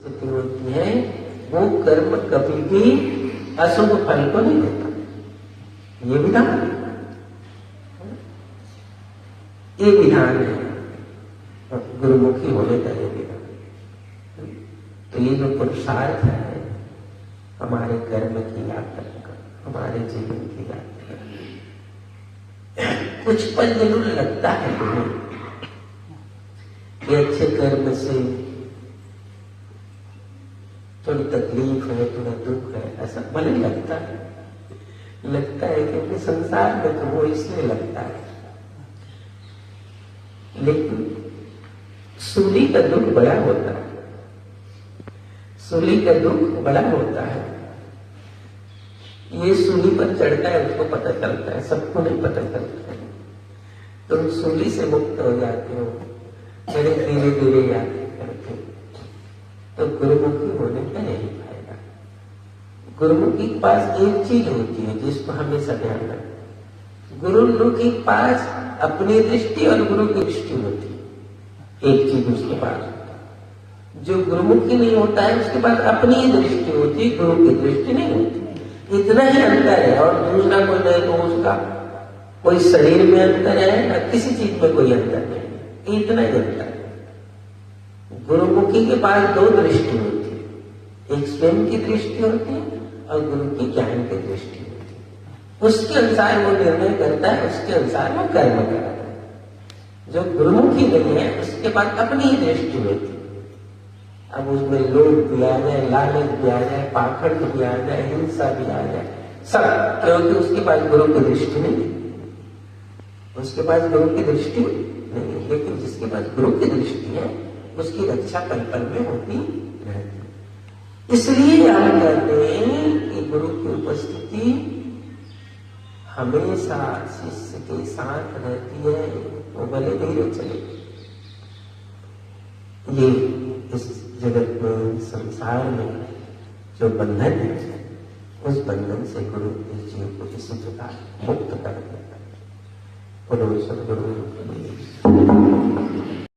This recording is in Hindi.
स्थिति होती है, वो कर्म कभी भी अशुभ फल को नहीं देता। ये विधान है गुरुमुखी होने का, ये विधान। तो ये जो पुरुषार्थ है हमारे कर्म की यात्रा का, हमारे जीवन की यात्रा, कुछ पल जरूर लगता है तुम्हें कि अच्छे कर्म से थोड़ी तकलीफ है, थोड़ा दुख है, ऐसा भले लगता है क्योंकि संसार में तो वो इसलिए लगता है। लेकिन सूली का दुख बड़ा होता है, सूली का दुख बड़ा होता है। ये सूली पर चढ़ता है उसको पता चलता है, सबको नहीं पता चलता है। तुम सूली से मुक्त हो जाते हो, बड़े धीरे धीरे यात्रा करते हो। तो गुरुमुखी होने का यही फायदा। गुरुमुखी के पास एक चीज होती है जिसको हमेशा ध्यान रखना, गुरुमुखी के पास अपनी दृष्टि और गुरु की दृष्टि होती है। एक चीज उसके पास, जो गुरुमुखी नहीं होता है उसके पास अपनी ही दृष्टि होती है, गुरु की दृष्टि नहीं होती। इतना ही अंतर है, और दूसरा कोई नहीं। तो उसका कोई शरीर में अंतर है ना किसी चीज में कोई अंतर नहीं, इतना ही अंतर है। गुरुमुखी के पास दो दृष्टि होती है, एक स्वयं की दृष्टि होती है और गुरु की ज्ञान की दृष्टि होती है। उसके अनुसार वो निर्णय करता है, उसके अनुसार वो कर्म करता है। जो गुरुमुखी नहीं है उसके पास अपनी ही दृष्टि होती है। अब उसमें लोभ भी आ जाए, लालच भी आ जाए, पाखंड भी आ जाए, हिंसा भी आ जाए, सब, क्योंकि उसके पास गुरु की दृष्टि नहीं है, उसके पास गुरु की दृष्टि नहीं है। लेकिन जिसके पास गुरु की दृष्टि है उसकी रक्षा पल पल में होती रहती है। इसलिए हम कहते हैं कि गुरु की उपस्थिति हमेशा शिष्य के साथ रहती है, वो भले धीरे चले। ये इस जगत में, संसार में जो बंधन है, उस बंधन से गुरु इस जीव को किसी प्रकार मुक्त कर देता है।